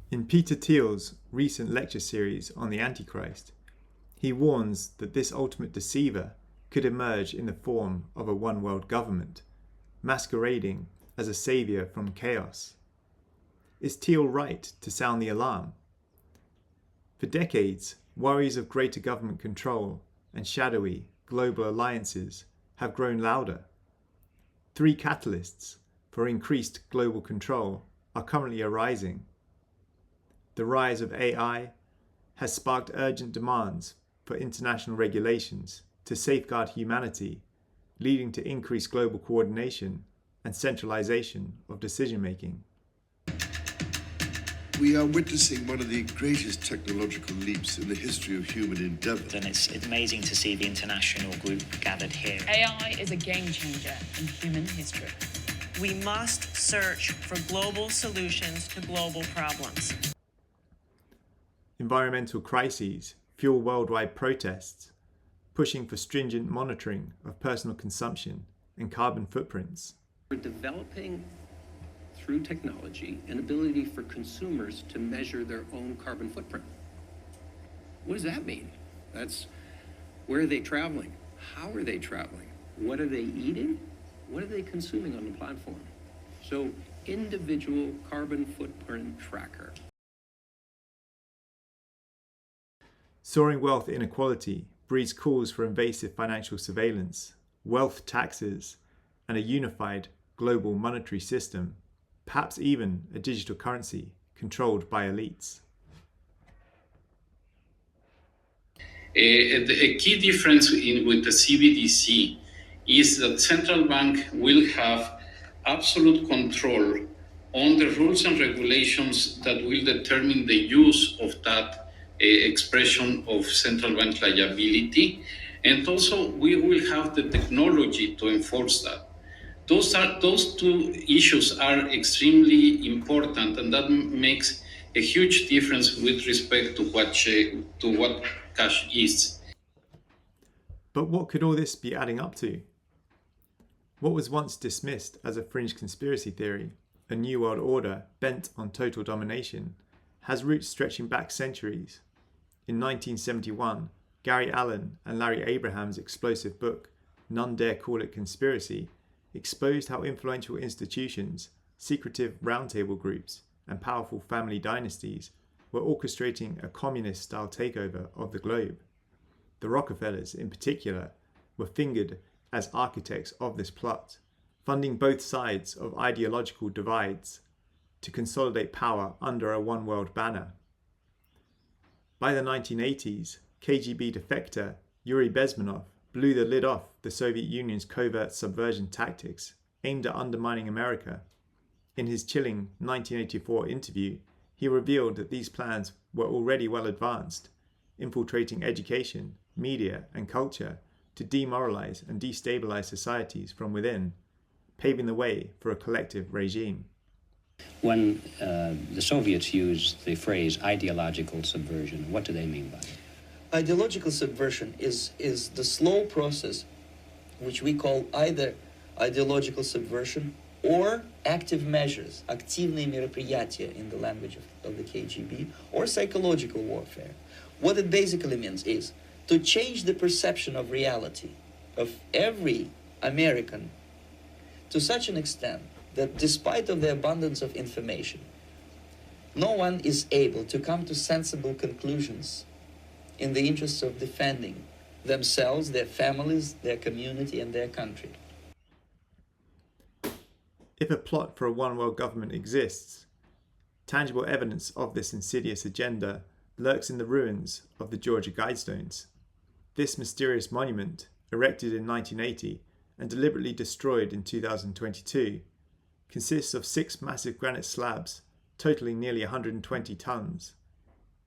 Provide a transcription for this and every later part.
In Peter Thiel's recent lecture series on the Antichrist, he warns that this ultimate deceiver could emerge in the form of a one-world government, masquerading as a saviour from chaos. Is Thiel right to sound the alarm? For decades, worries of greater government control and shadowy global alliances have grown louder. 3 catalysts for increased global control are currently arising. The rise of AI has sparked urgent demands for international regulations to safeguard humanity, leading to increased global coordination and centralization of decision-making. We are witnessing one of the greatest technological leaps in the history of human endeavour. And it's amazing to see the international group gathered here. AI is a game changer in human history. We must search for global solutions to global problems. Environmental crises fuel worldwide protests, pushing for stringent monitoring of personal consumption and carbon footprints. We're developing, through technology, an ability for consumers to measure their own carbon footprint. What does that mean? That's where are they traveling? How are they traveling? What are they eating? What are they consuming on the platform? So, individual carbon footprint tracker. Soaring wealth inequality breeds calls for invasive financial surveillance, wealth taxes, and a unified global monetary system, perhaps even a digital currency controlled by elites. A key difference with the CBDC is that central bank will have absolute control on the rules and regulations that will determine the use of that expression of central bank liability, and also we will have the technology to enforce that. Those 2 issues are extremely important, and that makes a huge difference with respect to what cash is. But what could all this be adding up to? What was once dismissed as a fringe conspiracy theory, a new world order bent on total domination, has roots stretching back centuries. In 1971, Gary Allen and Larry Abraham's explosive book, None Dare Call It Conspiracy, exposed how influential institutions, secretive roundtable groups, and powerful family dynasties were orchestrating a communist-style takeover of the globe. The Rockefellers, in particular, were fingered as architects of this plot, funding both sides of ideological divides to consolidate power under a one-world banner. By the 1980s, KGB defector Yuri Bezmenov blew the lid off the Soviet Union's covert subversion tactics aimed at undermining America. In his chilling 1984 interview, he revealed that these plans were already well advanced, infiltrating education, media, and culture to demoralize and destabilize societies from within, paving the way for a collective regime. When the Soviets used the phrase ideological subversion, what do they mean by it? Ideological subversion is the slow process which we call either ideological subversion or active measures, активные мероприятия in the language of the KGB, or psychological warfare. What it basically means is to change the perception of reality of every American to such an extent that despite of the abundance of information, no one is able to come to sensible conclusions in the interests of defending themselves, their families, their community, and their country. If a plot for a one-world government exists, tangible evidence of this insidious agenda lurks in the ruins of the Georgia Guidestones. This mysterious monument, erected in 1980 and deliberately destroyed in 2022, consists of 6 massive granite slabs totaling nearly 120 tons.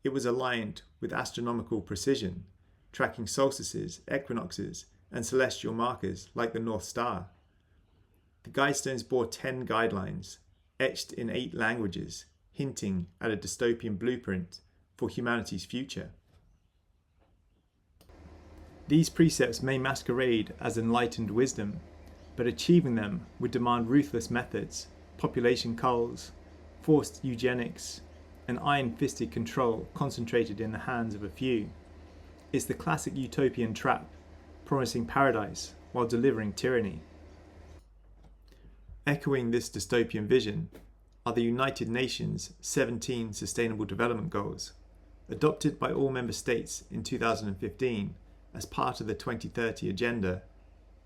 It was aligned with astronomical precision, tracking solstices, equinoxes, and celestial markers like the North Star. The Guidestones bore 10 guidelines, etched in 8 languages, hinting at a dystopian blueprint for humanity's future. These precepts may masquerade as enlightened wisdom, but achieving them would demand ruthless methods, population culls, forced eugenics, an iron-fisted control concentrated in the hands of a few. It's the classic utopian trap, promising paradise while delivering tyranny. Echoing this dystopian vision are the United Nations 17 Sustainable Development Goals, adopted by all member states in 2015 as part of the 2030 Agenda.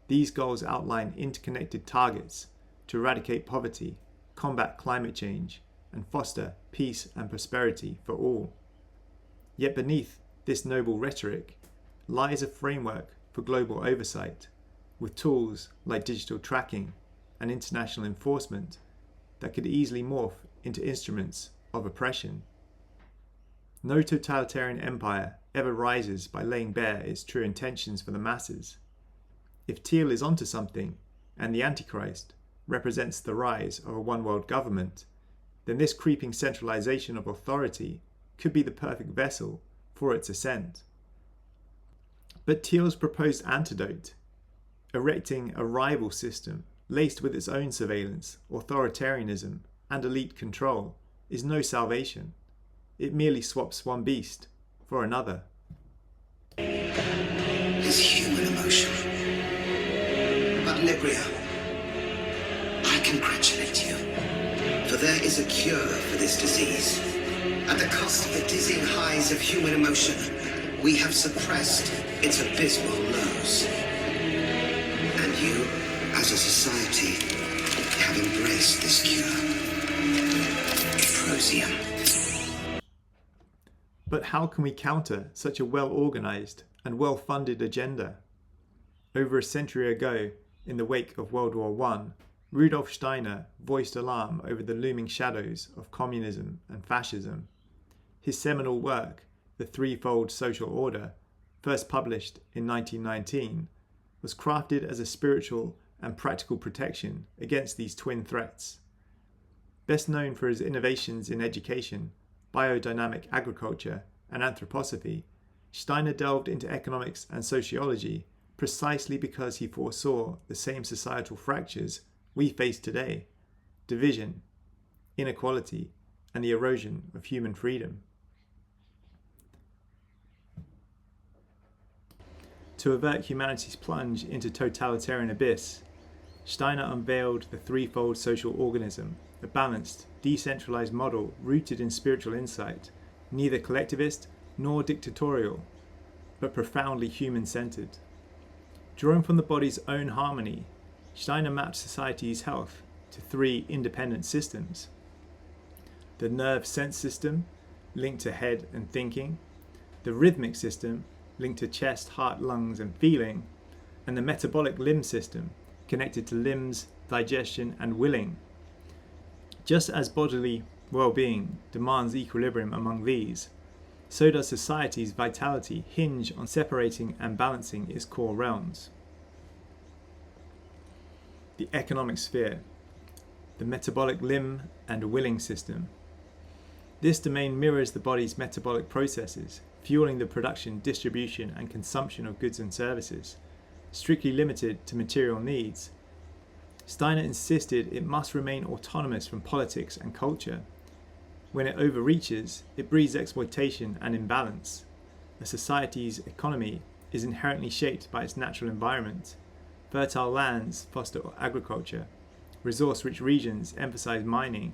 These goals outline interconnected targets to eradicate poverty, combat climate change, and foster peace and prosperity for all. Yet beneath this noble rhetoric lies a framework for global oversight, with tools like digital tracking and international enforcement that could easily morph into instruments of oppression. No totalitarian empire ever rises by laying bare its true intentions for the masses. If Thiel is onto something, and the Antichrist represents the rise of a one-world government, then this creeping centralization of authority could be the perfect vessel for its ascent. But Thiel's proposed antidote, erecting a rival system laced with its own surveillance, authoritarianism, and elite control, is no salvation. It merely swaps one beast for another. Is human emotion. But Libria, I congratulate you, for there is a cure for this disease. At the cost of the dizzying highs of human emotion, we have suppressed its abysmal lows. And you, as a society, have embraced this cure. Prosium. But how can we counter such a well-organized and well-funded agenda? Over a century ago, in the wake of World War I, Rudolf Steiner voiced alarm over the looming shadows of communism and fascism. His seminal work, The Threefold Social Order, first published in 1919, was crafted as a spiritual and practical protection against these twin threats. Best known for his innovations in education, biodynamic agriculture, and anthroposophy, Steiner delved into economics and sociology precisely because he foresaw the same societal fractures we face today: division, inequality, and the erosion of human freedom. To avert humanity's plunge into totalitarian abyss, Steiner unveiled the threefold social organism, a balanced, decentralized model rooted in spiritual insight, neither collectivist nor dictatorial, but profoundly human-centered. Drawing from the body's own harmony, Steiner mapped society's health to three independent systems: the nerve-sense system, linked to head and thinking; the rhythmic system, linked to chest, heart, lungs, and feeling; and the metabolic limb system, connected to limbs, digestion, and willing. Just as bodily well-being demands equilibrium among these, so does society's vitality hinge on separating and balancing its core realms. The economic sphere, the metabolic limb and willing system. This domain mirrors the body's metabolic processes, fueling the production, distribution, and consumption of goods and services, strictly limited to material needs. Steiner insisted it must remain autonomous from politics and culture. When it overreaches, it breeds exploitation and imbalance. A society's economy is inherently shaped by its natural environment. Fertile lands foster agriculture. Resource-rich regions emphasize mining.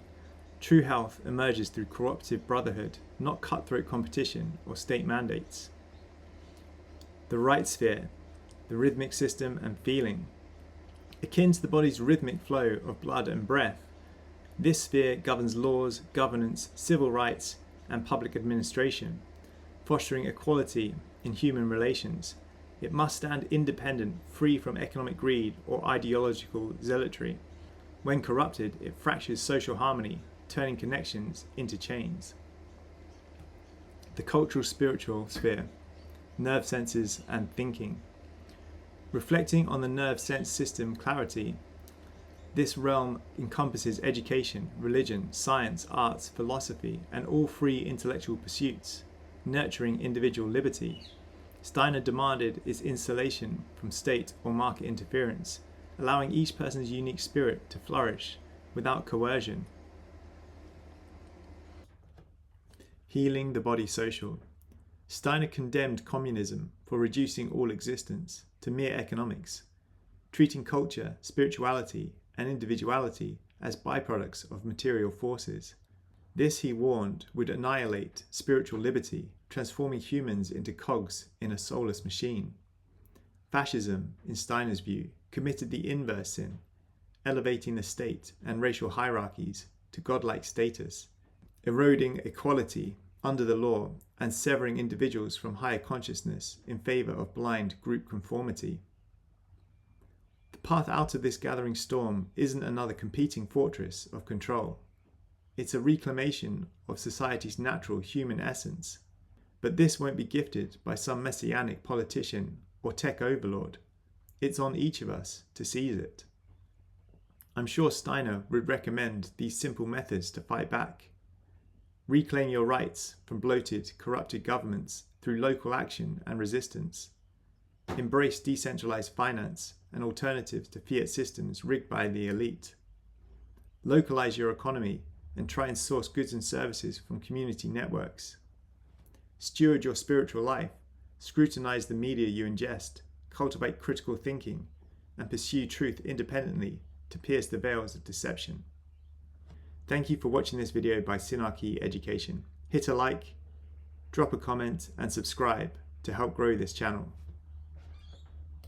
True health emerges through cooperative brotherhood, not cutthroat competition or state mandates. The right sphere, the rhythmic system and feeling. Akin to the body's rhythmic flow of blood and breath, this sphere governs laws, governance, civil rights, and public administration, fostering equality in human relations. It must stand independent, free from economic greed or ideological zealotry. When corrupted, it fractures social harmony, turning connections into chains. The cultural spiritual sphere, nerve senses and thinking. Reflecting on the nerve sense system clarity, this realm encompasses education, religion, science, arts, philosophy, and all free intellectual pursuits, nurturing individual liberty. Steiner demanded its insulation from state or market interference, allowing each person's unique spirit to flourish without coercion. Healing the body social. Steiner condemned communism for reducing all existence to mere economics, treating culture, spirituality, and individuality as byproducts of material forces. This, he warned, would annihilate spiritual liberty, transforming humans into cogs in a soulless machine. Fascism, in Steiner's view, committed the inverse sin, elevating the state and racial hierarchies to godlike status, eroding equality under the law and severing individuals from higher consciousness in favour of blind group conformity. The path out of this gathering storm isn't another competing fortress of control. It's a reclamation of society's natural human essence. But this won't be gifted by some messianic politician or tech overlord. It's on each of us to seize it. I'm sure Steiner would recommend these simple methods to fight back. Reclaim your rights from bloated, corrupted governments through local action and resistance. Embrace decentralized finance and alternatives to fiat systems rigged by the elite. Localize your economy and try and source goods and services from community networks. Steward your spiritual life, scrutinize the media you ingest, cultivate critical thinking, and pursue truth independently to pierce the veils of deception. Thank you for watching this video by Synarchy Education. Hit a like, drop a comment, and subscribe to help grow this channel.